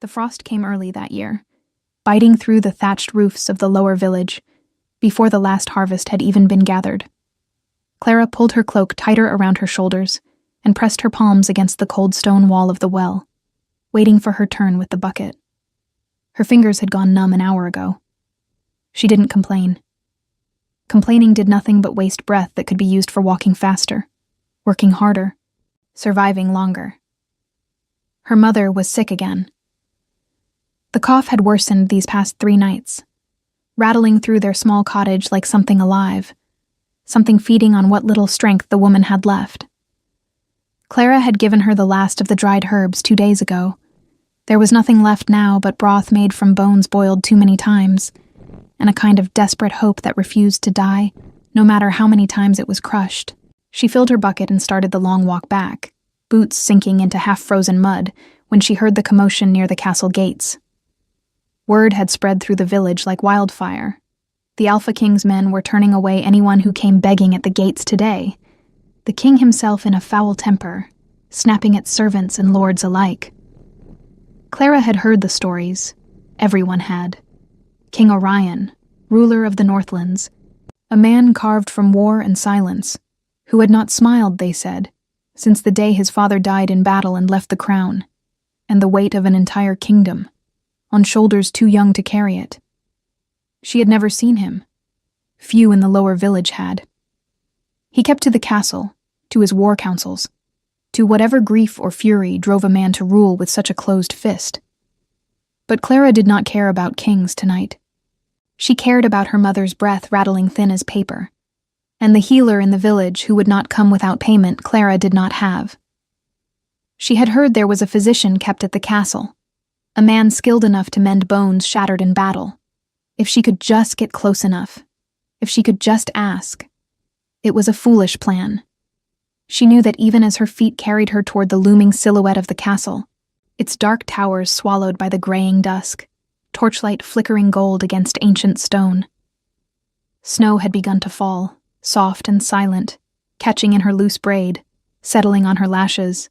The frost came early that year, biting through the thatched roofs of the lower village, before the last harvest had even been gathered. Clara pulled her cloak tighter around her shoulders and pressed her palms against the cold stone wall of the well, waiting for her turn with the bucket. Her fingers had gone numb an hour ago. She didn't complain. Complaining did nothing but waste breath that could be used for walking faster, working harder, surviving longer. Her mother was sick again. The cough had worsened these past 3 nights, rattling through their small cottage like something alive, something feeding on what little strength the woman had left. Clara had given her the last of the dried herbs 2 days ago. There was nothing left now but broth made from bones boiled too many times, and a kind of desperate hope that refused to die, no matter how many times it was crushed. She filled her bucket and started the long walk back, boots sinking into half-frozen mud, when she heard the commotion near the castle gates. Word had spread through the village like wildfire. The Alpha King's men were turning away anyone who came begging at the gates today, the king himself in a foul temper, snapping at servants and lords alike. Clara had heard the stories. Everyone had. King Orion, ruler of the Northlands, a man carved from war and silence, who had not smiled, they said, since the day his father died in battle and left the crown, and the weight of an entire kingdom, on shoulders too young to carry it. She had never seen him. Few in the lower village had. He kept to the castle, to his war councils, to whatever grief or fury drove a man to rule with such a closed fist. But Clara did not care about kings tonight. She cared about her mother's breath rattling thin as paper, and the healer in the village who would not come without payment Clara did not have. She had heard there was a physician kept at the castle, a man skilled enough to mend bones shattered in battle. If she could just get close enough, if she could just ask. It was a foolish plan. She knew that even as her feet carried her toward the looming silhouette of the castle, its dark towers swallowed by the graying dusk, torchlight flickering gold against ancient stone. Snow had begun to fall, soft and silent, catching in her loose braid, settling on her lashes.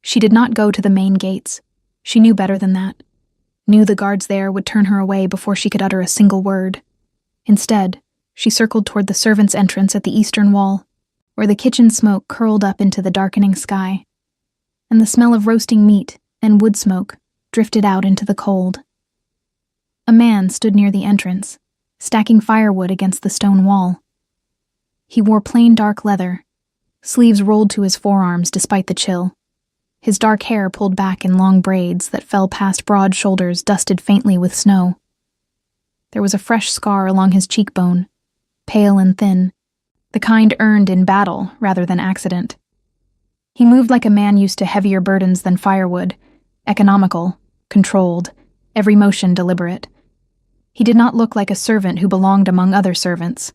She did not go to the main gates. She knew better than that. Knew the guards there would turn her away before she could utter a single word. Instead, she circled toward the servants' entrance at the eastern wall, where the kitchen smoke curled up into the darkening sky, and the smell of roasting meat and wood smoke drifted out into the cold. A man stood near the entrance, stacking firewood against the stone wall. He wore plain dark leather, sleeves rolled to his forearms despite the chill, his dark hair pulled back in long braids that fell past broad shoulders dusted faintly with snow. There was a fresh scar along his cheekbone, pale and thin, the kind earned in battle rather than accident. He moved like a man used to heavier burdens than firewood, economical, controlled, every motion deliberate. He did not look like a servant who belonged among other servants.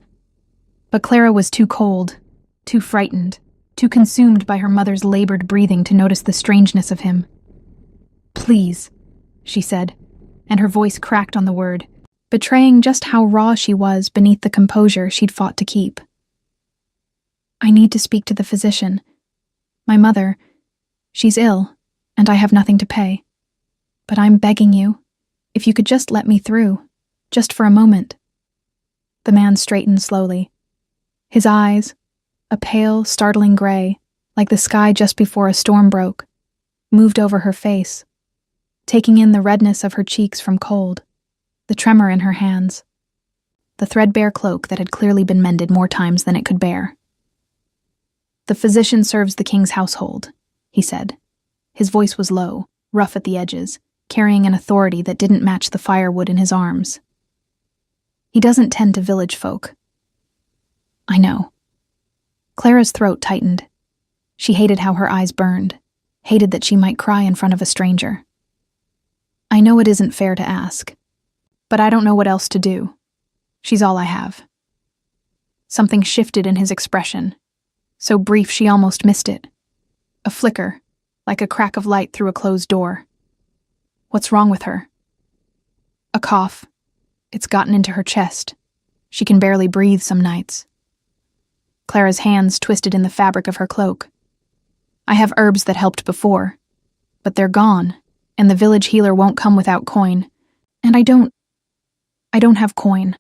But Clara was too cold, too frightened, too consumed by her mother's labored breathing to notice the strangeness of him. "Please," she said, and her voice cracked on the word, betraying just how raw she was beneath the composure she'd fought to keep. "I need to speak to the physician. My mother, she's ill, and I have nothing to pay. But I'm begging you, if you could just let me through, just for a moment." The man straightened slowly. His eyes, a pale, startling gray, like the sky just before a storm broke, moved over her face, taking in the redness of her cheeks from cold, the tremor in her hands, the threadbare cloak that had clearly been mended more times than it could bear. "The physician serves the king's household," he said. His voice was low, rough at the edges, carrying an authority that didn't match the firewood in his arms. "He doesn't tend to village folk." "I know." Clara's throat tightened. She hated how her eyes burned, hated that she might cry in front of a stranger. "I know it isn't fair to ask, but I don't know what else to do. She's all I have." Something shifted in his expression, so brief she almost missed it. A flicker, like a crack of light through a closed door. "What's wrong with her?" "A cough. It's gotten into her chest. She can barely breathe some nights." Clara's hands twisted in the fabric of her cloak. "I have herbs that helped before, but they're gone, and the village healer won't come without coin. And I don't have coin.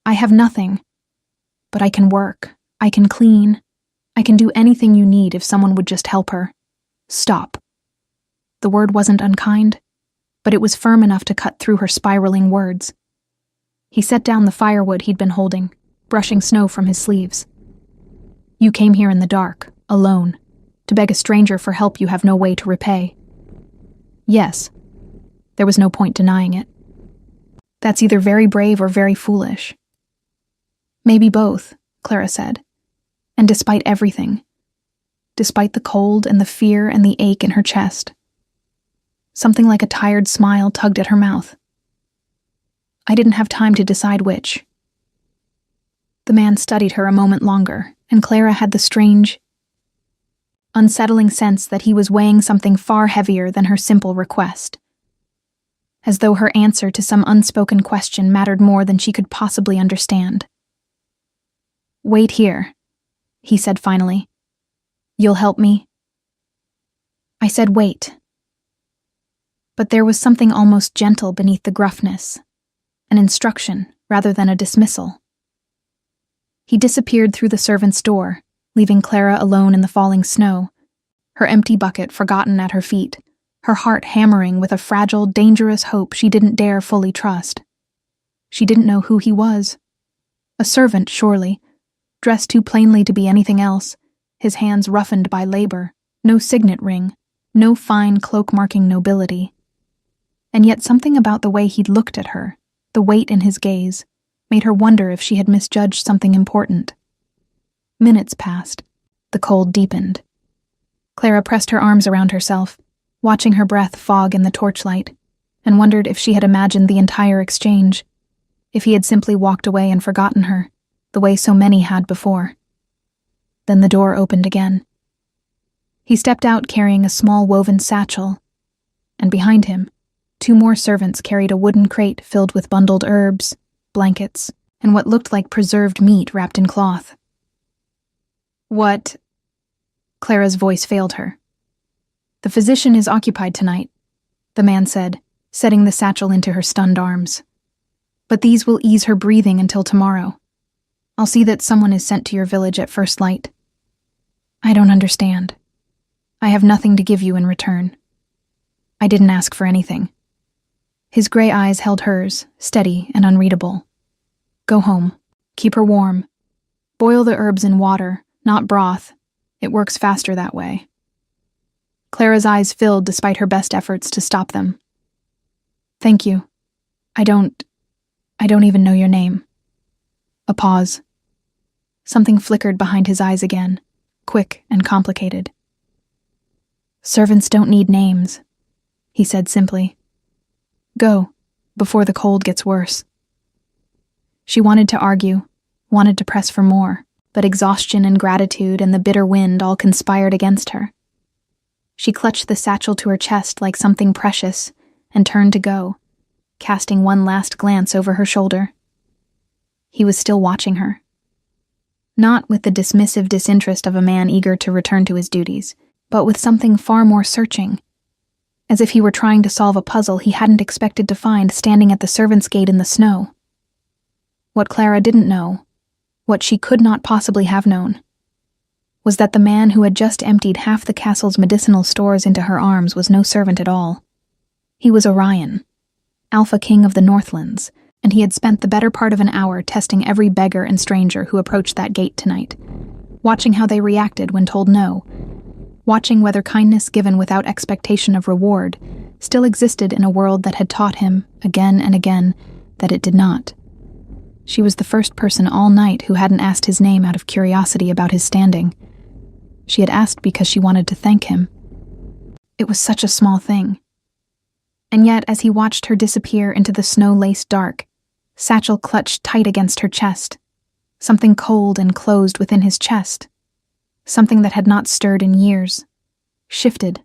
I have nothing. But I can work. I can clean. I can do anything you need if someone would just help her. Stop." The word wasn't unkind, but it was firm enough to cut through her spiraling words. He set down the firewood he'd been holding, brushing snow from his sleeves. "You came here in the dark, alone, to beg a stranger for help you have no way to repay." Yes. There was no point denying it. "That's either very brave or very foolish." "Maybe both," Clara said. And despite everything, despite the cold and the fear and the ache in her chest, something like a tired smile tugged at her mouth. "I didn't have time to decide which." The man studied her a moment longer, and Clara had the strange, unsettling sense that he was weighing something far heavier than her simple request, as though her answer to some unspoken question mattered more than she could possibly understand. "Wait here," he said finally. "You'll help me?" I said wait. But there was something almost gentle beneath the gruffness, an instruction rather than a dismissal. He disappeared through the servant's door, leaving Clara alone in the falling snow, her empty bucket forgotten at her feet, her heart hammering with a fragile, dangerous hope she didn't dare fully trust. She didn't know who he was. A servant, surely, dressed too plainly to be anything else, his hands roughened by labor, no signet ring, no fine cloak-marking nobility. And yet something about the way he'd looked at her, the weight in his gaze, made her wonder if she had misjudged something important. Minutes passed. The cold deepened. Clara pressed her arms around herself, watching her breath fog in the torchlight, and wondered if she had imagined the entire exchange, if he had simply walked away and forgotten her, the way so many had before. Then the door opened again. He stepped out carrying a small woven satchel, and behind him, 2 more servants carried a wooden crate filled with bundled herbs, blankets, and what looked like preserved meat wrapped in cloth. "What?" Clara's voice failed her. "The physician is occupied tonight," the man said, setting the satchel into her stunned arms. "But these will ease her breathing until tomorrow. I'll see that someone is sent to your village at first light." "I don't understand. I have nothing to give you in return. I didn't ask for anything." His gray eyes held hers, steady and unreadable. "Go home. Keep her warm. Boil the herbs in water, not broth. It works faster that way." Clara's eyes filled despite her best efforts to stop them. "Thank you. I don't even know your name." A pause. Something flickered behind his eyes again, quick and complicated. "Servants don't need names," he said simply. "Go, before the cold gets worse." She wanted to argue, wanted to press for more, but exhaustion and gratitude and the bitter wind all conspired against her. She clutched the satchel to her chest like something precious and turned to go, casting one last glance over her shoulder. He was still watching her. Not with the dismissive disinterest of a man eager to return to his duties, but with something far more searching, as if he were trying to solve a puzzle he hadn't expected to find standing at the servants' gate in the snow. What Clara didn't know, what she could not possibly have known, was that the man who had just emptied half the castle's medicinal stores into her arms was no servant at all. He was Orion, Alpha King of the Northlands, and he had spent the better part of an hour testing every beggar and stranger who approached that gate tonight, watching how they reacted when told no, watching whether kindness given without expectation of reward still existed in a world that had taught him, again and again, that it did not. She was the first person all night who hadn't asked his name out of curiosity about his standing. She had asked because she wanted to thank him. It was such a small thing. And yet, as he watched her disappear into the snow-laced dark, Satchel clutched tight against her chest, something cold and closed within his chest, something that had not stirred in years, shifted,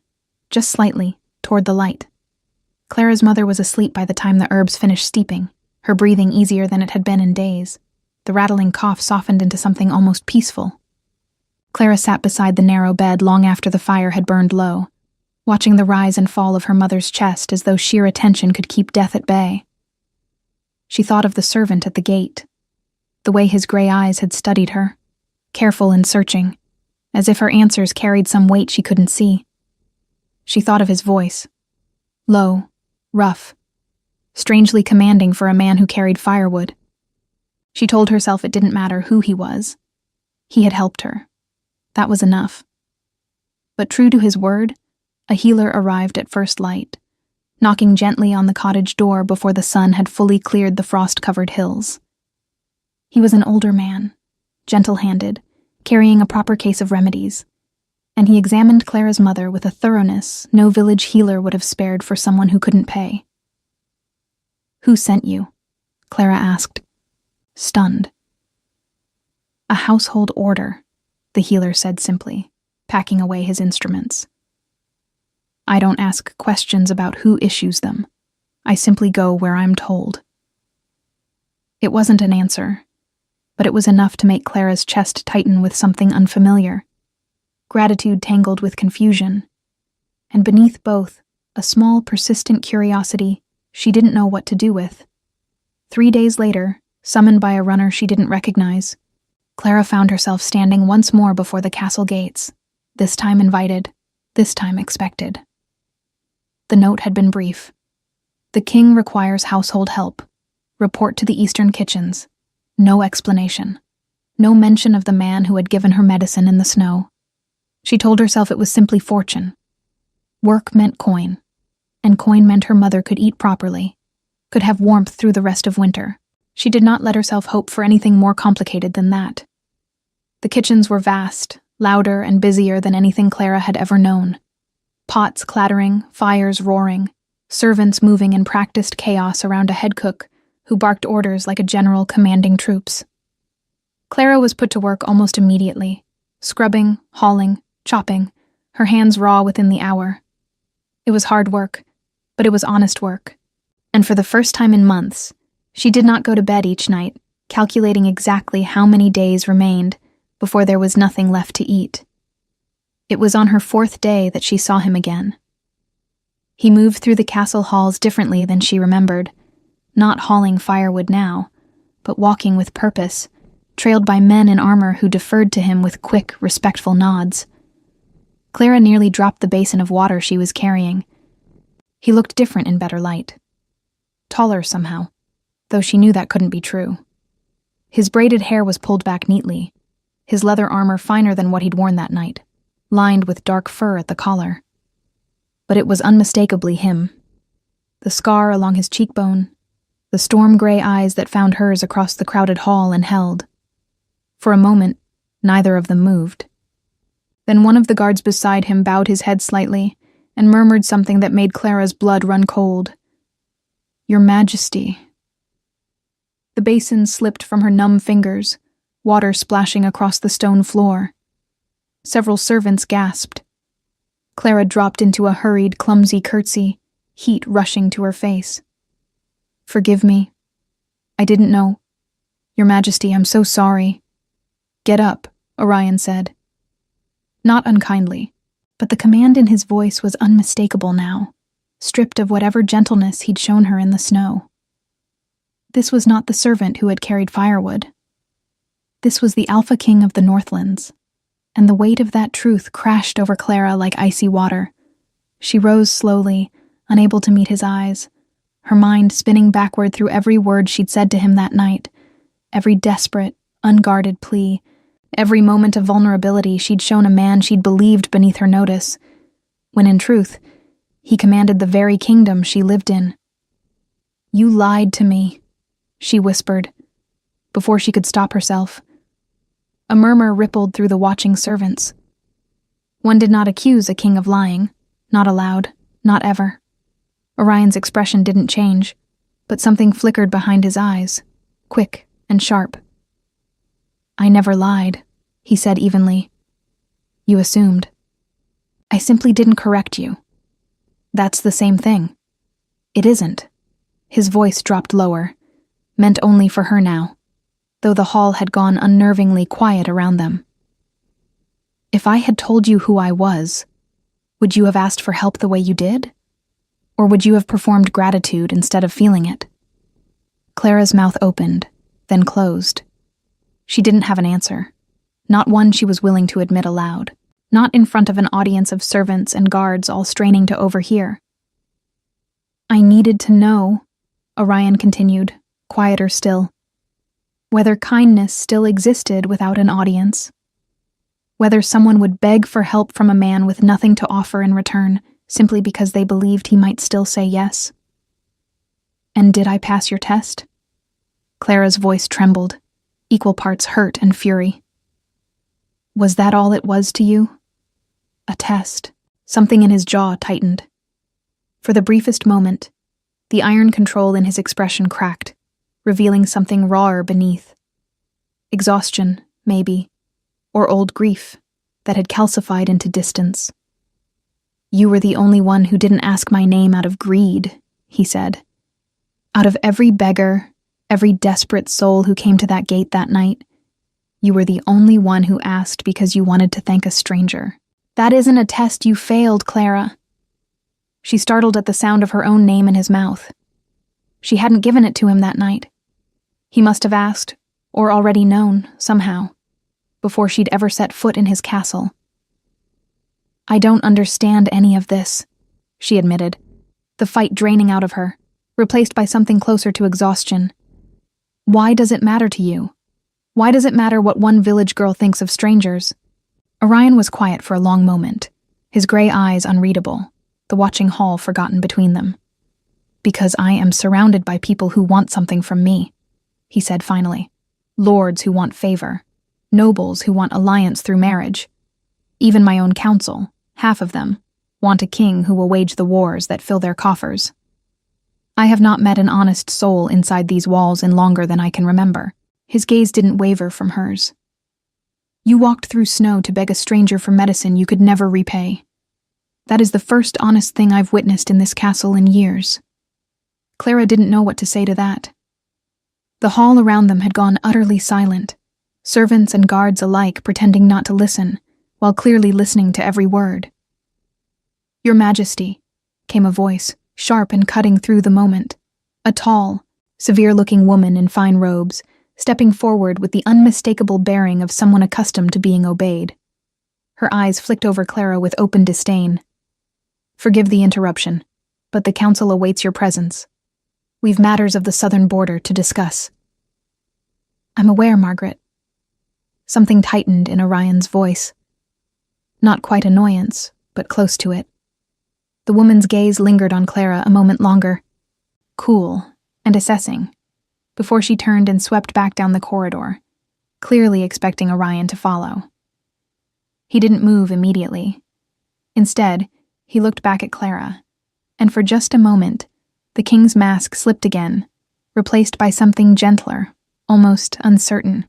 just slightly, toward the light. Clara's mother was asleep by the time the herbs finished steeping, her breathing easier than it had been in days. The rattling cough softened into something almost peaceful. Clara sat beside the narrow bed long after the fire had burned low, watching the rise and fall of her mother's chest as though sheer attention could keep death at bay. She thought of the servant at the gate, the way his gray eyes had studied her, careful and searching, as if her answers carried some weight she couldn't see. She thought of his voice, low, rough, strangely commanding for a man who carried firewood. She told herself it didn't matter who he was. He had helped her. That was enough. But true to his word, a healer arrived at first light, knocking gently on the cottage door before the sun had fully cleared the frost-covered hills. He was an older man, gentle-handed, carrying a proper case of remedies, and he examined Clara's mother with a thoroughness no village healer would have spared for someone who couldn't pay. "Who sent you?" Clara asked, stunned. "A household order," the healer said simply, packing away his instruments. "I don't ask questions about who issues them. I simply go where I'm told." It wasn't an answer, but it was enough to make Clara's chest tighten with something unfamiliar. Gratitude tangled with confusion, and beneath both, a small, persistent curiosity she didn't know what to do with. 3 days later, summoned by a runner she didn't recognize, Clara found herself standing once more before the castle gates, this time invited, this time expected. The note had been brief. "The king requires household help. Report to the eastern kitchens." No explanation. No mention of the man who had given her medicine in the snow. She told herself it was simply fortune. Work meant coin, and coin meant her mother could eat properly, could have warmth through the rest of winter. She did not let herself hope for anything more complicated than that. The kitchens were vast, louder and busier than anything Clara had ever known. Pots clattering, fires roaring, servants moving in practiced chaos around a head cook who barked orders like a general commanding troops. Clara was put to work almost immediately, scrubbing, hauling, chopping, her hands raw within the hour. It was hard work, but it was honest work. And for the first time in months, she did not go to bed each night, calculating exactly how many days remained before there was nothing left to eat. It was on her 4th day that she saw him again. He moved through the castle halls differently than she remembered, not hauling firewood now, but walking with purpose, trailed by men in armor who deferred to him with quick, respectful nods. Clara nearly dropped the basin of water she was carrying. He looked different in better light. Taller somehow, though she knew that couldn't be true. His braided hair was pulled back neatly, his leather armor finer than what he'd worn that night, lined with dark fur at the collar. But it was unmistakably him. The scar along his cheekbone, the storm-gray eyes that found hers across the crowded hall and held. For a moment, neither of them moved. Then one of the guards beside him bowed his head slightly and murmured something that made Clara's blood run cold. "Your Majesty." The basin slipped from her numb fingers, water splashing across the stone floor. Several servants gasped. Clara dropped into a hurried, clumsy curtsy, heat rushing to her face. "Forgive me. I didn't know. Your Majesty, I'm so sorry." "Get up," Orion said. Not unkindly, but the command in his voice was unmistakable now, stripped of whatever gentleness he'd shown her in the snow. This was not the servant who had carried firewood. This was the Alpha King of the Northlands, and the weight of that truth crashed over Clara like icy water. She rose slowly, unable to meet his eyes, her mind spinning backward through every word she'd said to him that night, every desperate, unguarded plea, every moment of vulnerability she'd shown a man she'd believed beneath her notice, when in truth, he commanded the very kingdom she lived in. "You lied to me," she whispered, before she could stop herself. A murmur rippled through the watching servants. One did not accuse a king of lying, not aloud, not ever. Orion's expression didn't change, but something flickered behind his eyes, quick and sharp. "I never lied," he said evenly. "You assumed. I simply didn't correct you. That's the same thing." "It isn't." His voice dropped lower, meant only for her now, though the hall had gone unnervingly quiet around them. "If I had told you who I was, Would you have asked for help the way you did? Or would you have performed gratitude instead of feeling it? Clara's mouth opened, then closed. She didn't have an answer, not one she was willing to admit aloud, not in front of an audience of servants and guards all straining to overhear. I needed to know, Orion continued, quieter still, whether kindness still existed without an audience, whether someone would beg for help from a man with nothing to offer in return, simply because they believed he might still say yes. And did I pass your test? Clara's voice trembled, equal parts hurt and fury. Was that all it was to you? A test. Something in his jaw tightened. For the briefest moment, the iron control in his expression cracked, revealing something rawer beneath. Exhaustion, maybe, or old grief that had calcified into distance. You were the only one who didn't ask my name out of greed, he said. Out of every beggar, every desperate soul who came to that gate that night, you were the only one who asked because you wanted to thank a stranger. That isn't a test you failed, Clara. She startled at the sound of her own name in his mouth. She hadn't given it to him that night. He must have asked, or already known, somehow, before she'd ever set foot in his castle. I don't understand any of this, she admitted, the fight draining out of her, replaced by something closer to exhaustion. Why does it matter to you? Why does it matter what one village girl thinks of strangers? Orion was quiet for a long moment, his gray eyes unreadable, the watching hall forgotten between them. Because I am surrounded by people who want something from me, he said finally. Lords who want favor, nobles who want alliance through marriage. Even my own council, half of them, want a king who will wage the wars that fill their coffers. I have not met an honest soul inside these walls in longer than I can remember. His gaze didn't waver from hers. You walked through snow to beg a stranger for medicine you could never repay. That is the first honest thing I've witnessed in this castle in years. Clara didn't know what to say to that. The hall around them had gone utterly silent, servants and guards alike pretending not to listen, while clearly listening to every word. Your Majesty, came a voice, sharp and cutting through the moment. A tall, severe-looking woman in fine robes, stepping forward with the unmistakable bearing of someone accustomed to being obeyed. Her eyes flicked over Clara with open disdain. Forgive the interruption, but the council awaits your presence. We've matters of the southern border to discuss. I'm aware, Margaret. Something tightened in Orion's voice. Not quite annoyance, but close to it. The woman's gaze lingered on Clara a moment longer, cool and assessing, before she turned and swept back down the corridor, clearly expecting Orion to follow. He didn't move immediately. Instead, he looked back at Clara, and for just a moment, the king's mask slipped again, replaced by something gentler, almost uncertain.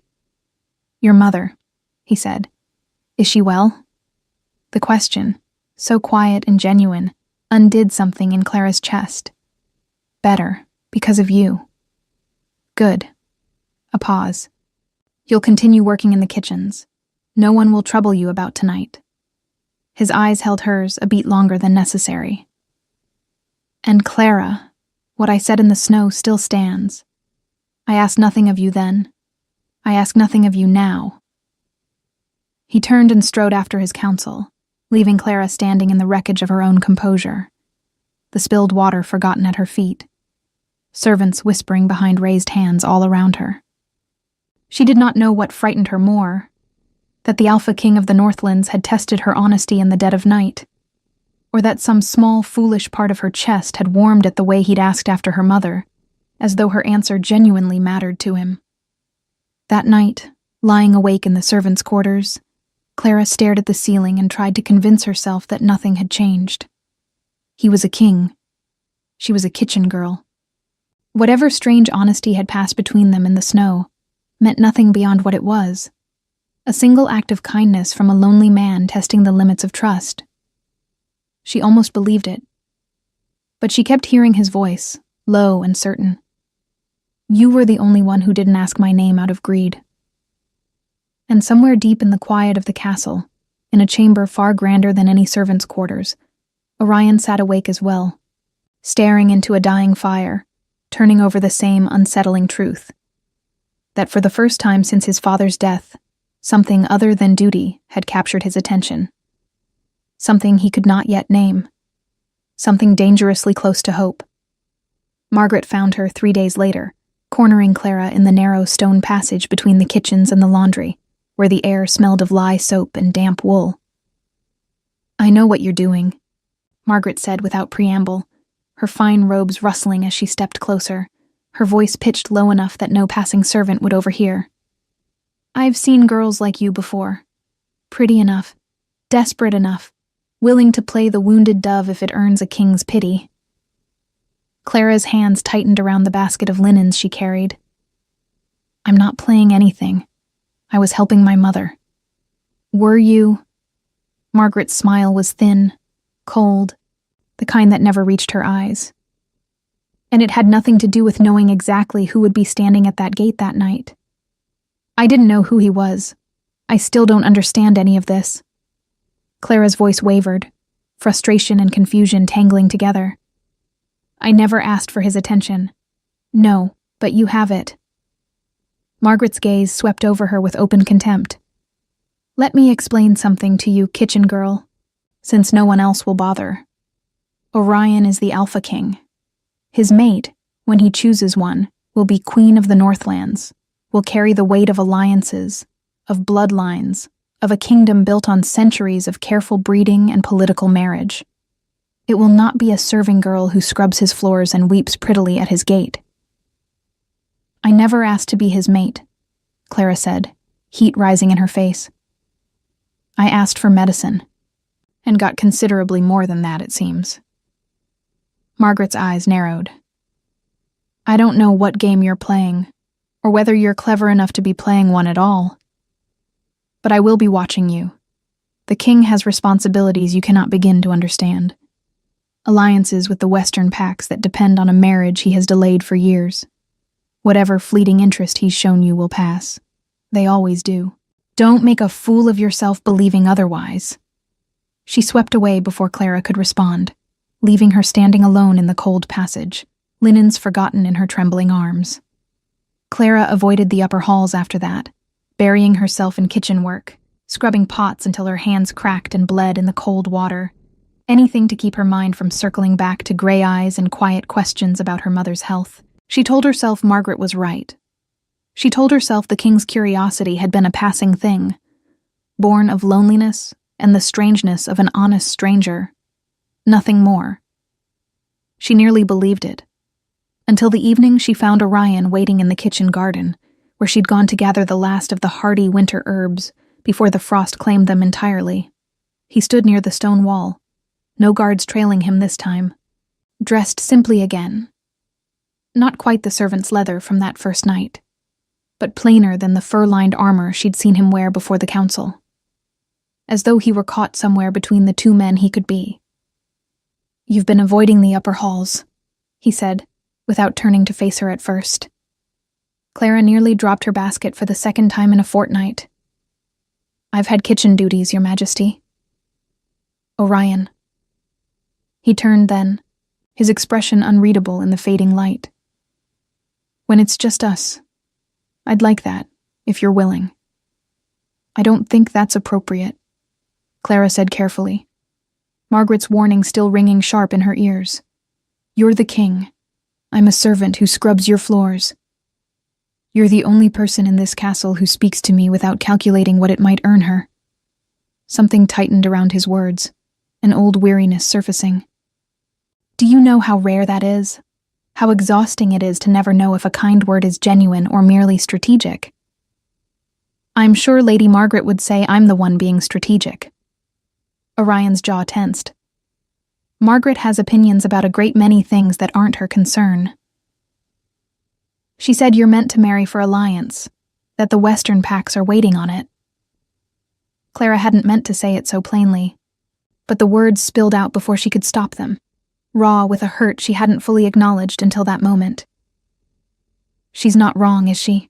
Your mother, he said. Is she well? The question, so quiet and genuine, undid something in Clara's chest. Better, because of you. Good. A pause. You'll continue working in the kitchens. No one will trouble you about tonight. His eyes held hers a beat longer than necessary. And Clara, what I said in the snow still stands. I asked nothing of you then. I ask nothing of you now. He turned and strode after his counsel, leaving Clara standing in the wreckage of her own composure, the spilled water forgotten at her feet, servants whispering behind raised hands all around her. She did not know what frightened her more, that the Alpha King of the Northlands had tested her honesty in the dead of night, or that some small, foolish part of her chest had warmed at the way he'd asked after her mother, as though her answer genuinely mattered to him. That night, lying awake in the servants' quarters, Clara stared at the ceiling and tried to convince herself that nothing had changed. He was a king. She was a kitchen girl. Whatever strange honesty had passed between them in the snow meant nothing beyond what it was. A single act of kindness from a lonely man testing the limits of trust. She almost believed it. But she kept hearing his voice, low and certain. You were the only one who didn't ask my name out of greed. And somewhere deep in the quiet of the castle, In a chamber far grander than any servant's quarters, Orion sat awake as well, staring into a dying fire, turning over the same unsettling truth. That for the first time since his father's death, something other than duty had captured his attention. Something he could not yet name. Something dangerously close to hope. Margaret found her 3 days later, cornering Clara in the narrow stone passage between the kitchens and the laundry, where the air smelled of lye soap and damp wool. "I know what you're doing," Margaret said without preamble, her fine robes rustling as she stepped closer, her voice pitched low enough that no passing servant would overhear. "I've seen girls like you before. Pretty enough, desperate enough, willing to play the wounded dove if it earns a king's pity." Clara's hands tightened around the basket of linens she carried. "I'm not playing anything. I was helping my mother." "Were you?" Margaret's smile was thin, cold, the kind that never reached her eyes. And it had nothing to do with knowing exactly who would be standing at that gate that night. "I didn't know who he was. I still don't understand any of this." Clara's voice wavered, frustration and confusion tangling together. "I never asked for his attention. No, but you have it." Margaret's gaze swept over her with open contempt. "Let me explain something to you, kitchen girl, since no one else will bother. Orion is the Alpha King. His mate, when he chooses one, will be Queen of the Northlands, will carry the weight of alliances, of bloodlines, of a kingdom built on centuries of careful breeding and political marriage. It will not be a serving girl who scrubs his floors and weeps prettily at his gate." "I never asked to be his mate," Clara said, heat rising in her face. "I asked for medicine, and got considerably more than that, it seems." Margaret's eyes narrowed. "I don't know what game you're playing, or whether you're clever enough to be playing one at all. But I will be watching you. The king has responsibilities you cannot begin to understand. Alliances with the Western Pacts that depend on a marriage he has delayed for years. Whatever fleeting interest he's shown you will pass. They always do. Don't make a fool of yourself believing otherwise." She swept away before Clara could respond, leaving her standing alone in the cold passage, linens forgotten in her trembling arms. Clara avoided the upper halls after that, burying herself in kitchen work, scrubbing pots until her hands cracked and bled in the cold water. Anything to keep her mind from circling back to gray eyes and quiet questions about her mother's health. She told herself Margaret was right. She told herself the king's curiosity had been a passing thing, born of loneliness and the strangeness of an honest stranger. Nothing more. She nearly believed it, until the evening she found Orion waiting in the kitchen garden, where she'd gone to gather the last of the hardy winter herbs before the frost claimed them entirely. He stood near the stone wall, no guards trailing him this time, dressed simply again. Not quite the servant's leather from that first night, but plainer than the fur-lined armor she'd seen him wear before the council. As though he were caught somewhere between the two men he could be. "You've been avoiding the upper halls," he said, without turning to face her at first. Clara nearly dropped her basket for the second time in a fortnight. "I've had kitchen duties, Your Majesty." "Orion." He turned then, his expression unreadable in the fading light. "When it's just us, I'd like that, if you're willing." "I don't think that's appropriate," Clara said carefully, Margaret's warning still ringing sharp in her ears. "You're the king. I'm a servant who scrubs your floors. You're the only person in this castle who speaks to me without calculating what it might earn her." Something tightened around his words, an old weariness surfacing. "Do you know how rare that is? How exhausting it is to never know if a kind word is genuine or merely strategic?" "I'm sure Lady Margaret would say I'm the one being strategic." Orion's jaw tensed. "Margaret has opinions about a great many things that aren't her concern. She said you're meant to marry for alliance, that the Western Pacts are waiting on it." Clara hadn't meant to say it so plainly, but the words spilled out before she could stop them, raw with a hurt she hadn't fully acknowledged until that moment. "She's not wrong, is she?"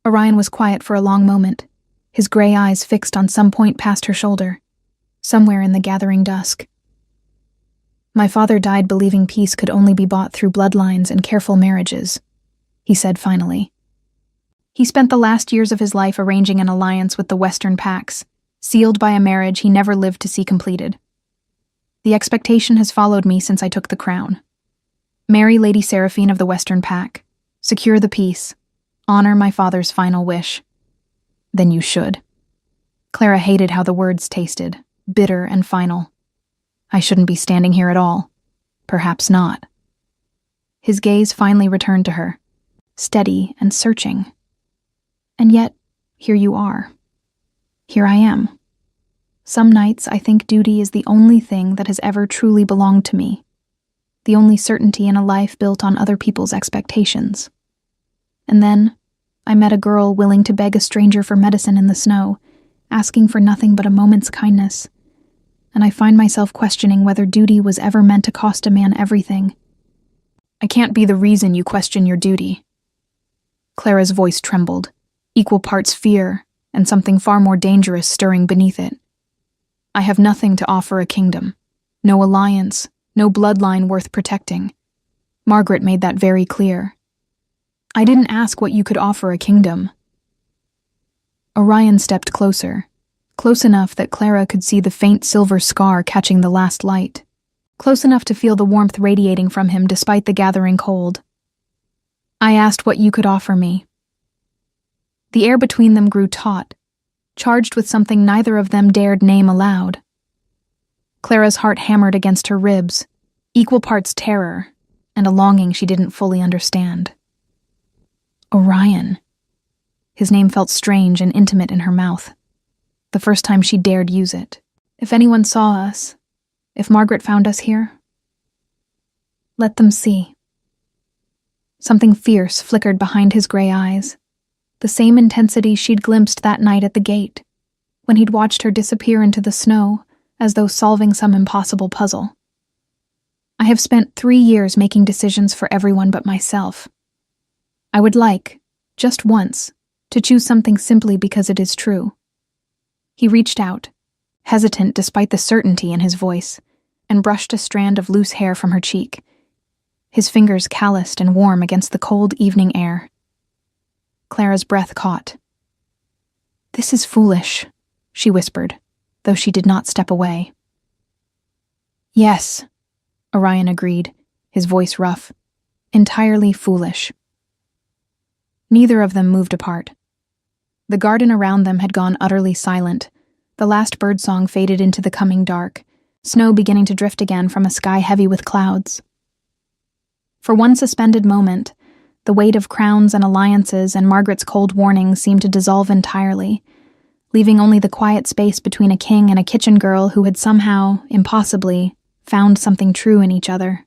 Orion was quiet for a long moment, his gray eyes fixed on some point past her shoulder, somewhere in the gathering dusk. "My father died believing peace could only be bought through bloodlines and careful marriages," he said finally. He spent the last years of his life arranging an alliance with the Western Pax, sealed by a marriage he never lived to see completed. The expectation has followed me since I took the crown. Marry Lady Seraphine of the Western Pack, secure the peace, honor my father's final wish. Then you should. Clara hated how the words tasted, bitter and final. I shouldn't be standing here at all. Perhaps not. His gaze finally returned to her, steady and searching. And yet, here you are. Here I am. Some nights I think duty is the only thing that has ever truly belonged to me, the only certainty in a life built on other people's expectations. And then, I met a girl willing to beg a stranger for medicine in the snow, asking for nothing but a moment's kindness, and I find myself questioning whether duty was ever meant to cost a man everything. I can't be the reason you question your duty. Clara's voice trembled, equal parts fear and something far more dangerous stirring beneath it. I have nothing to offer a kingdom, no alliance, no bloodline worth protecting. Margaret made that very clear. I didn't ask what you could offer a kingdom. Orion stepped closer, close enough that Clara could see the faint silver scar catching the last light, close enough to feel the warmth radiating from him despite the gathering cold. I asked what you could offer me. The air between them grew taut, charged with something neither of them dared name aloud. Clara's heart hammered against her ribs, equal parts terror, and a longing she didn't fully understand. Orion. His name felt strange and intimate in her mouth. The first time she dared use it. If anyone saw us, if Margaret found us here, let them see. Something fierce flickered behind his gray eyes, the same intensity she'd glimpsed that night at the gate, when he'd watched her disappear into the snow as though solving some impossible puzzle. I have spent 3 years making decisions for everyone but myself. I would like, just once, to choose something simply because it is true. He reached out, hesitant despite the certainty in his voice, and brushed a strand of loose hair from her cheek, his fingers calloused and warm against the cold evening air. Clara's breath caught. "This is foolish," she whispered, though she did not step away. "Yes," Orion agreed, his voice rough. "Entirely foolish." Neither of them moved apart. The garden around them had gone utterly silent. The last birdsong faded into the coming dark, snow beginning to drift again from a sky heavy with clouds. For one suspended moment, the weight of crowns and alliances and Margaret's cold warnings seemed to dissolve entirely, leaving only the quiet space between a king and a kitchen girl who had somehow, impossibly, found something true in each other.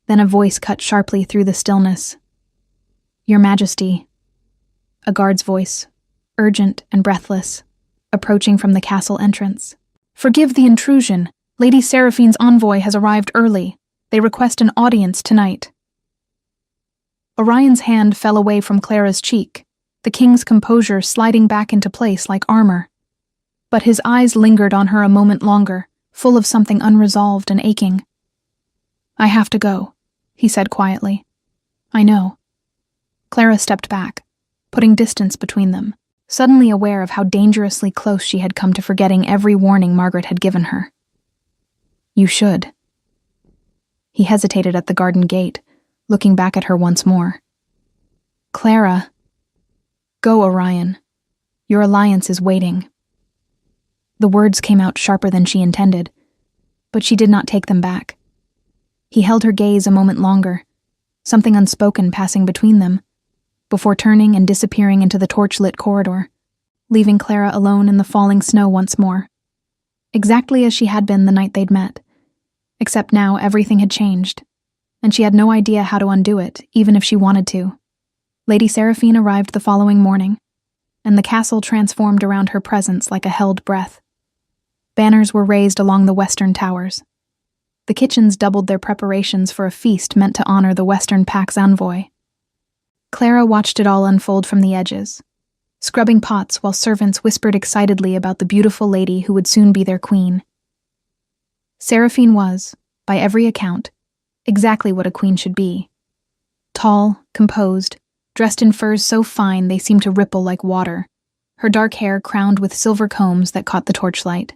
Then a voice cut sharply through the stillness. "Your Majesty," a guard's voice, urgent and breathless, approaching from the castle entrance. "Forgive the intrusion. Lady Seraphine's envoy has arrived early. They request an audience tonight." Orion's hand fell away from Clara's cheek, the king's composure sliding back into place like armor. But his eyes lingered on her a moment longer, full of something unresolved and aching. "I have to go," he said quietly. "I know." Clara stepped back, putting distance between them, suddenly aware of how dangerously close she had come to forgetting every warning Margaret had given her. "You should." He hesitated at the garden gate, looking back at her once more. "Clara." "Go, Orion. Your alliance is waiting." The words came out sharper than she intended, but she did not take them back. He held her gaze a moment longer, something unspoken passing between them, before turning and disappearing into the torch-lit corridor, leaving Clara alone in the falling snow once more. Exactly as she had been the night they'd met, except now everything had changed, and she had no idea how to undo it, even if she wanted to. Lady Seraphine arrived the following morning, and the castle transformed around her presence like a held breath. Banners were raised along the western towers. The kitchens doubled their preparations for a feast meant to honor the Western Pax envoy. Clara watched it all unfold from the edges, scrubbing pots while servants whispered excitedly about the beautiful lady who would soon be their queen. Seraphine was, by every account, exactly what a queen should be. Tall, composed, dressed in furs so fine they seemed to ripple like water, her dark hair crowned with silver combs that caught the torchlight.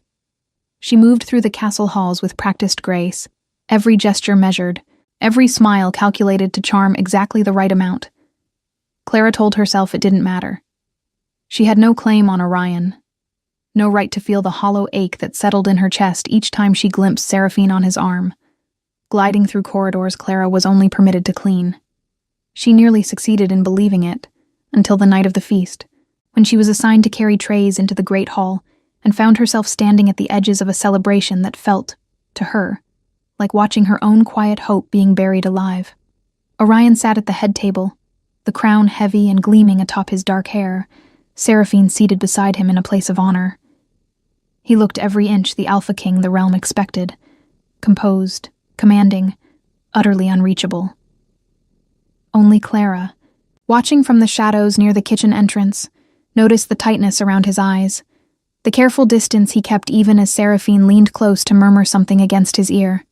She moved through the castle halls with practiced grace, every gesture measured, every smile calculated to charm exactly the right amount. Clara told herself it didn't matter. She had no claim on Orion, no right to feel the hollow ache that settled in her chest each time she glimpsed Seraphine on his arm. Gliding through corridors Clara was only permitted to clean. She nearly succeeded in believing it, until the night of the feast, when she was assigned to carry trays into the great hall and found herself standing at the edges of a celebration that felt, to her, like watching her own quiet hope being buried alive. Orion sat at the head table, the crown heavy and gleaming atop his dark hair, Seraphine seated beside him in a place of honor. He looked every inch the Alpha King the realm expected, composed, commanding, utterly unreachable. Only Clara, watching from the shadows near the kitchen entrance, noticed the tightness around his eyes, the careful distance he kept even as Seraphine leaned close to murmur something against his ear.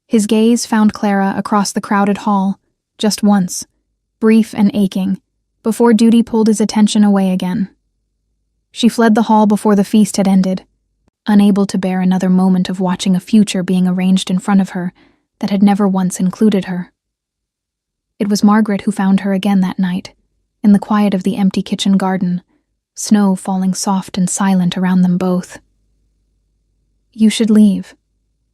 His gaze found Clara across the crowded hall, just once, brief and aching, before duty pulled his attention away again. She fled the hall before the feast had ended, unable to bear another moment of watching a future being arranged in front of her that had never once included her. It was Margaret who found her again that night, in the quiet of the empty kitchen garden, snow falling soft and silent around them both. "You should leave,"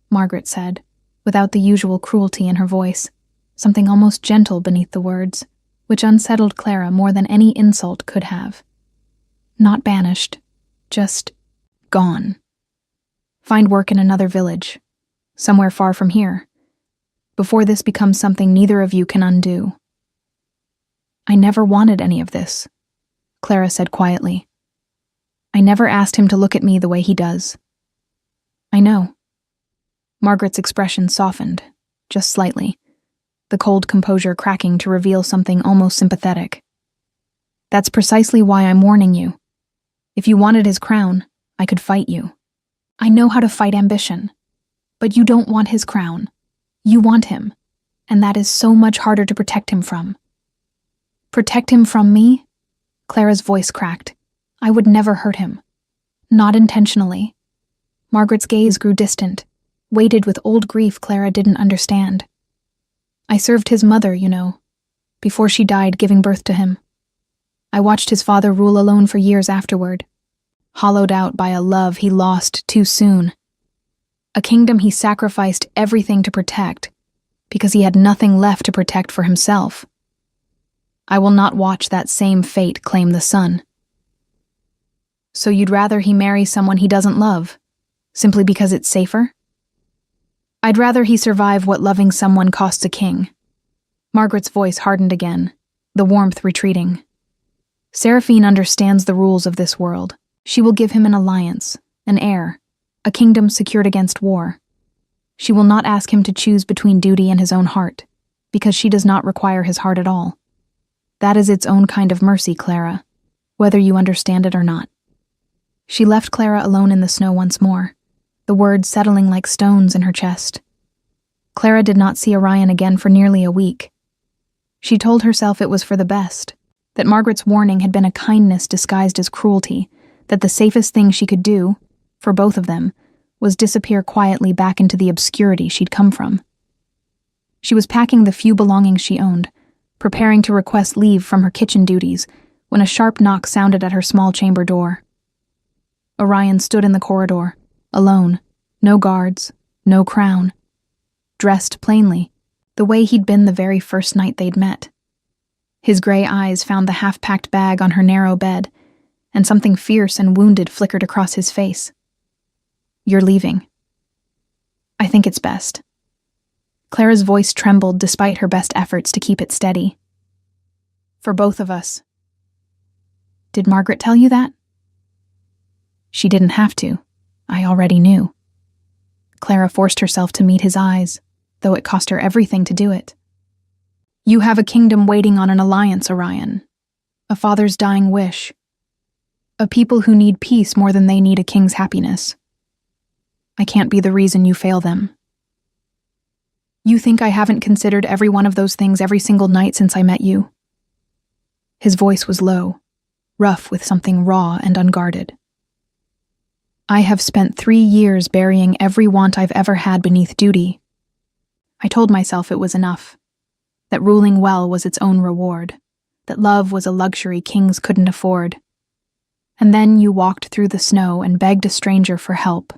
Margaret said, without the usual cruelty in her voice, something almost gentle beneath the words, which unsettled Clara more than any insult could have. Not banished, just gone. Find work in another village, somewhere far from here, before this becomes something neither of you can undo. "I never wanted any of this," Clara said quietly. "I never asked him to look at me the way he does." "I know." Margaret's expression softened, just slightly, the cold composure cracking to reveal something almost sympathetic. "That's precisely why I'm warning you. If you wanted his crown, I could fight you. I know how to fight ambition. But you don't want his crown. You want him, and that is so much harder to protect him from." "Protect him from me?" Clara's voice cracked. "I would never hurt him. Not intentionally." Margaret's gaze grew distant, weighted with old grief Clara didn't understand. "I served his mother, you know, before she died giving birth to him. I watched his father rule alone for years afterward, hollowed out by a love he lost too soon. A kingdom he sacrificed everything to protect, because he had nothing left to protect for himself. I will not watch that same fate claim the son." "So you'd rather he marry someone he doesn't love, simply because it's safer?" "I'd rather he survive what loving someone costs a king." Margaret's voice hardened again, the warmth retreating. "Seraphine understands the rules of this world. She will give him an alliance, an heir, a kingdom secured against war. She will not ask him to choose between duty and his own heart, because she does not require his heart at all. That is its own kind of mercy, Clara, whether you understand it or not." She left Clara alone in the snow once more, the words settling like stones in her chest. Clara did not see Orion again for nearly a week. She told herself it was for the best, that Margaret's warning had been a kindness disguised as cruelty, that the safest thing she could do, for both of them, was disappear quietly back into the obscurity she'd come from. She was packing the few belongings she owned, preparing to request leave from her kitchen duties, when a sharp knock sounded at her small chamber door. Orion stood in the corridor, alone, no guards, no crown. Dressed plainly, the way he'd been the very first night they'd met. His gray eyes found the half-packed bag on her narrow bed, and something fierce and wounded flickered across his face. "You're leaving." "I think it's best." Clara's voice trembled despite her best efforts to keep it steady. "For both of us." "Did Margaret tell you that?" "She didn't have to. I already knew." Clara forced herself to meet his eyes, though it cost her everything to do it. "You have a kingdom waiting on an alliance, Orion. a father's dying wish, a people who need peace more than they need a king's happiness. I can't be the reason you fail them. You think I haven't considered every one of those things every single night since I met you?" His voice was low, rough with something raw and unguarded. "I have spent 3 years burying every want I've ever had beneath duty. I told myself it was enough, that ruling well was its own reward, that love was a luxury kings couldn't afford. And then you walked through the snow and begged a stranger for help.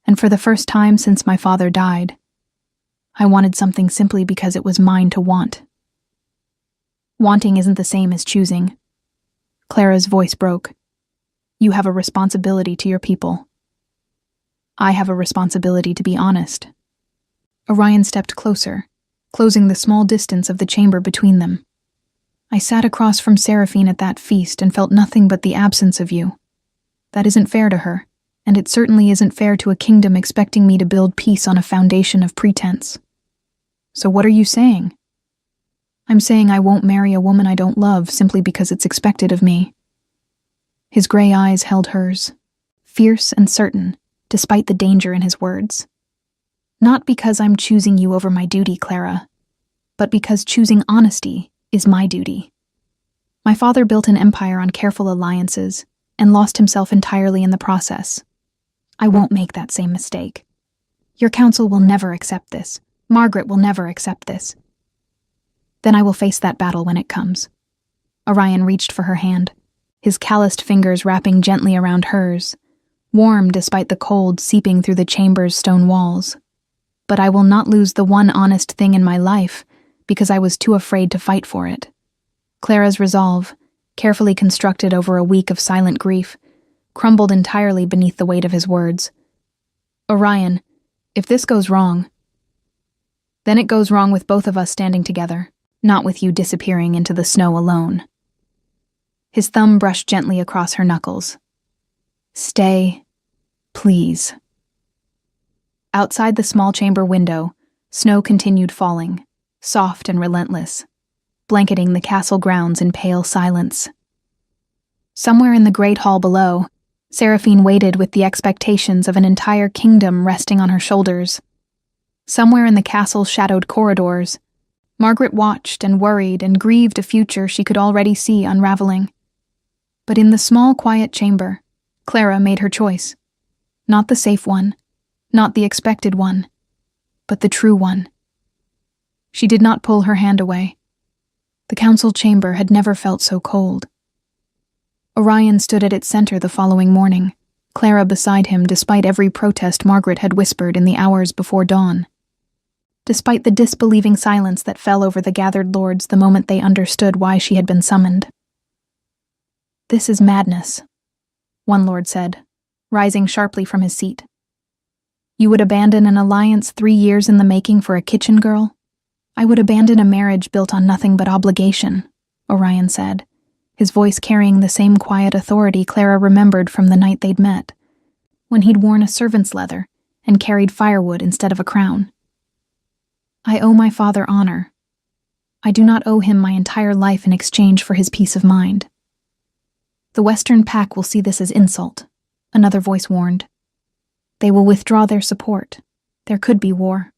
And for the first time since my father died, I wanted something simply because it was mine to want." "Wanting isn't the same as choosing." Clara's voice broke. "You have a responsibility to your people. I have a responsibility to be honest." Orion stepped closer, closing the small distance of the chamber between them. "I sat across from Seraphine at that feast and felt nothing but the absence of you. That isn't fair to her, and it certainly isn't fair to a kingdom expecting me to build peace on a foundation of pretense. So what are you saying?" "I'm saying I won't marry a woman I don't love simply because it's expected of me." His gray eyes held hers, fierce and certain, despite the danger in his words. "Not because I'm choosing you over my duty, Clara, but because choosing honesty is my duty. My father built an empire on careful alliances and lost himself entirely in the process. I won't make that same mistake. Your council will never accept this. Margaret will never accept this. Then I will face that battle when it comes." Orion reached for her hand, his calloused fingers wrapping gently around hers, warm despite the cold seeping through the chamber's stone walls. "But I will not lose the one honest thing in my life because I was too afraid to fight for it." Clara's resolve, carefully constructed over a week of silent grief, crumbled entirely beneath the weight of his words. "Orion, if this goes wrong, then it goes wrong with both of us standing together, not with you disappearing into the snow alone." His thumb brushed gently across her knuckles. "Stay, please." Outside the small chamber window, snow continued falling, soft and relentless, blanketing the castle grounds in pale silence. Somewhere in the great hall below, Seraphine waited with the expectations of an entire kingdom resting on her shoulders. Somewhere in the castle's shadowed corridors, Margaret watched and worried and grieved a future she could already see unraveling. But in the small, quiet chamber, Clara made her choice. Not the safe one, not the expected one, but the true one. She did not pull her hand away. The council chamber had never felt so cold. Orion stood at its center the following morning, Clara beside him despite every protest Margaret had whispered in the hours before dawn. Despite the disbelieving silence that fell over the gathered lords the moment they understood why she had been summoned. "This is madness," one lord said, rising sharply from his seat. "You would abandon an alliance 3 years in the making for a kitchen girl?" "I would abandon a marriage built on nothing but obligation," Orion said, his voice carrying the same quiet authority Clara remembered from the night they'd met, when he'd worn a servant's leather and carried firewood instead of a crown. "I owe my father honor. I do not owe him my entire life in exchange for his peace of mind." "The Western Pack will see this as insult," another voice warned. "They will withdraw their support. There could be war.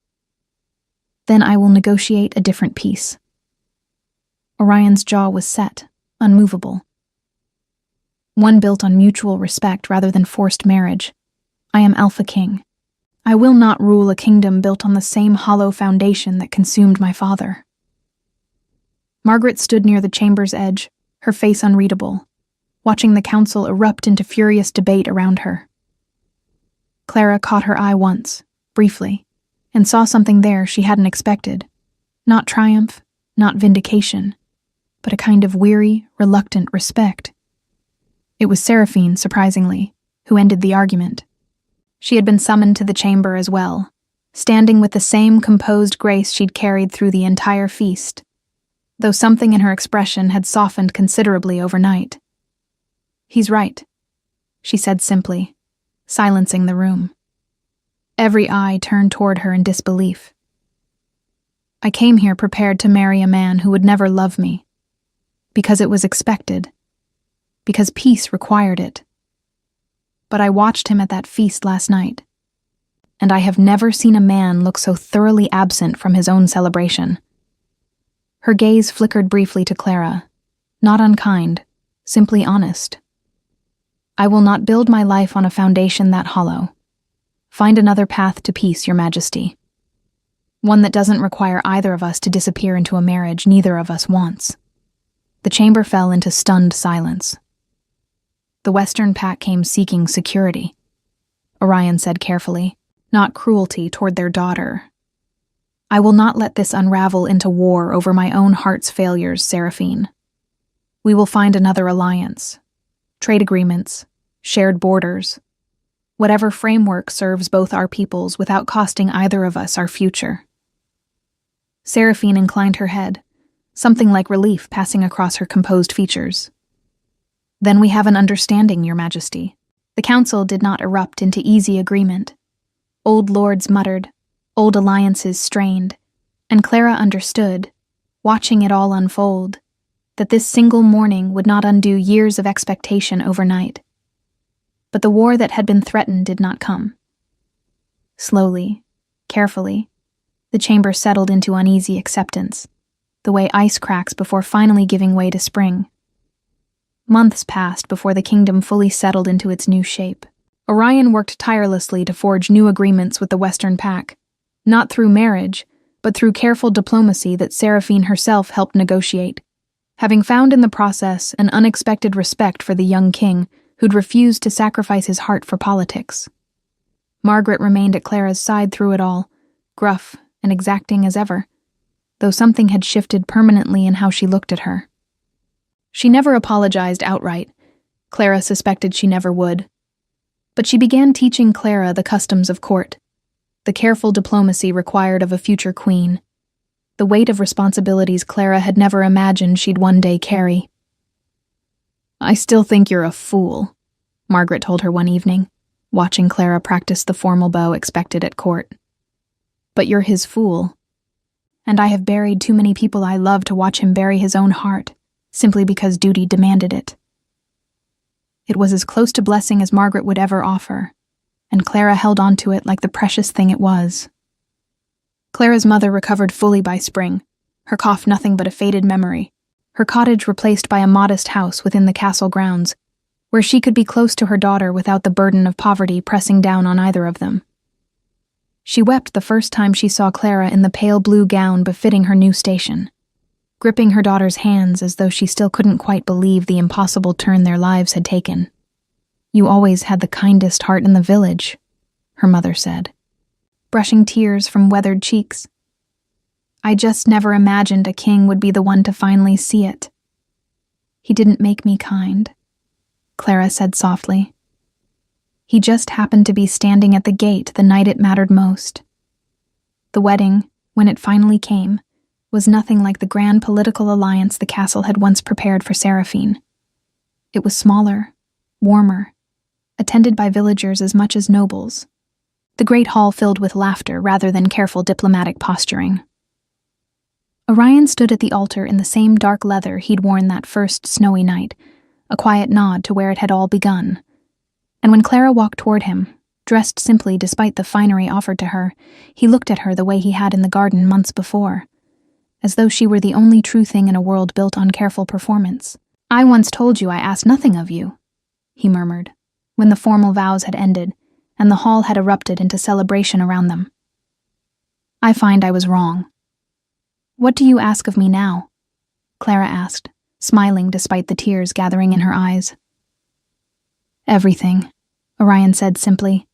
Then I will negotiate a different peace." Orion's jaw was set, unmovable. One built on mutual respect rather than forced marriage. I am Alpha King. I will not rule a kingdom built on the same hollow foundation that consumed my father. Margaret stood near the chamber's edge, her face unreadable, watching the council erupt into furious debate around her. Clara caught her eye once, briefly, and saw something there she hadn't expected. Not triumph, not vindication, but a kind of weary, reluctant respect. It was Seraphine, surprisingly, who ended the argument. She had been summoned to the chamber as well, standing with the same composed grace she'd carried through the entire feast, though something in her expression had softened considerably overnight. "He's right," she said simply, silencing the room. Every eye turned toward her in disbelief. "I came here prepared to marry a man who would never love me, because it was expected, because peace required it. But I watched him at that feast last night, and I have never seen a man look so thoroughly absent from his own celebration. Her gaze flickered briefly to Clara, not unkind, simply honest. I will not build my life on a foundation that hollow. Find another path to peace, Your Majesty. One that doesn't require either of us to disappear into a marriage neither of us wants. The chamber fell into stunned silence. The Western pack came seeking security, Orion said carefully, not cruelty toward their daughter. I will not let this unravel into war over my own heart's failures, Seraphine. We will find another alliance. Trade agreements, shared borders, whatever framework serves both our peoples without costing either of us our future. Seraphine inclined her head, something like relief passing across her composed features. Then we have an understanding, Your Majesty. The council did not erupt into easy agreement. Old lords muttered, old alliances strained, and Clara understood, watching it all unfold, that this single morning would not undo years of expectation overnight. But the war that had been threatened did not come. Slowly, carefully, the chamber settled into uneasy acceptance, the way ice cracks before finally giving way to spring. Months passed before the kingdom fully settled into its new shape. Orion worked tirelessly to forge new agreements with the Western Pack, not through marriage, but through careful diplomacy that Seraphine herself helped negotiate, having found in the process an unexpected respect for the young king who'd refused to sacrifice his heart for politics. Margaret remained at Clara's side through it all, gruff and exacting as ever, though something had shifted permanently in how she looked at her. She never apologized outright. Clara suspected she never would. But she began teaching Clara the customs of court, the careful diplomacy required of a future queen, the weight of responsibilities Clara had never imagined she'd one day carry. I still think you're a fool, Margaret told her one evening, watching Clara practice the formal bow expected at court. But you're his fool. And I have buried too many people I love to watch him bury his own heart, simply because duty demanded it. It was as close to blessing as Margaret would ever offer, and Clara held on to it like the precious thing it was. Clara's mother recovered fully by spring, her cough nothing but a faded memory, her cottage replaced by a modest house within the castle grounds, where she could be close to her daughter without the burden of poverty pressing down on either of them. She wept the first time she saw Clara in the pale blue gown befitting her new station, gripping her daughter's hands as though she still couldn't quite believe the impossible turn their lives had taken. You always had the kindest heart in the village, her mother said, brushing tears from weathered cheeks. I just never imagined a king would be the one to finally see it. He didn't make me kind, Clara said softly. He just happened to be standing at the gate the night it mattered most. The wedding, when it finally came, was nothing like the grand political alliance the castle had once prepared for Seraphine. It was smaller, warmer, attended by villagers as much as nobles, the great hall filled with laughter rather than careful diplomatic posturing. Orion stood at the altar in the same dark leather he'd worn that first snowy night, a quiet nod to where it had all begun. And when Clara walked toward him, dressed simply despite the finery offered to her, he looked at her the way he had in the garden months before, as though she were the only true thing in a world built on careful performance. I once told you I asked nothing of you, he murmured, when the formal vows had ended, and the hall had erupted into celebration around them. I find I was wrong. What do you ask of me now? Clara asked, smiling despite the tears gathering in her eyes. Everything, Orion said simply,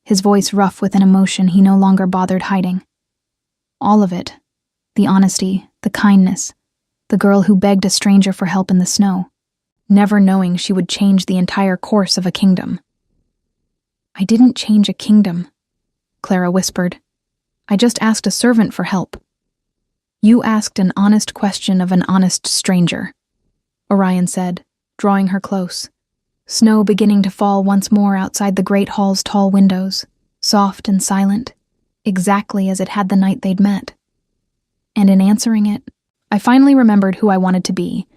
his voice rough with an emotion he no longer bothered hiding. All of it. The honesty, the kindness, the girl who begged a stranger for help in the snow, never knowing she would change the entire course of a kingdom. I didn't change a kingdom, Clara whispered. I just asked a servant for help. You asked an honest question of an honest stranger, Orion said, drawing her close. Snow beginning to fall once more outside the great hall's tall windows, soft and silent, exactly as it had the night they'd met. And in answering it, I finally remembered who I wanted to be,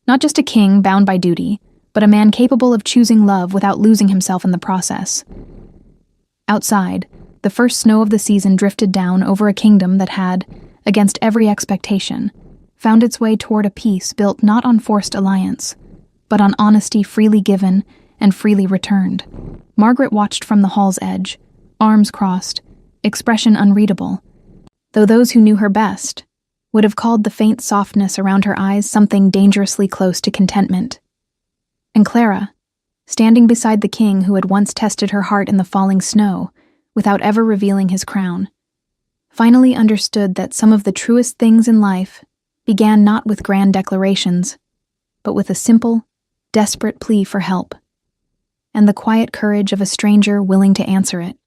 Not just a king bound by duty, but a man capable of choosing love without losing himself in the process. Outside, the first snow of the season drifted down over a kingdom that had, against every expectation, found its way toward a peace built not on forced alliance, but on honesty freely given and freely returned. Margaret watched from the hall's edge, arms crossed, expression unreadable, though those who knew her best would have called the faint softness around her eyes something dangerously close to contentment. And Clara, standing beside the king who had once tested her heart in the falling snow, without ever revealing his crown, finally understood that some of the truest things in life began not with grand declarations, but with a simple, desperate plea for help, and the quiet courage of a stranger willing to answer it.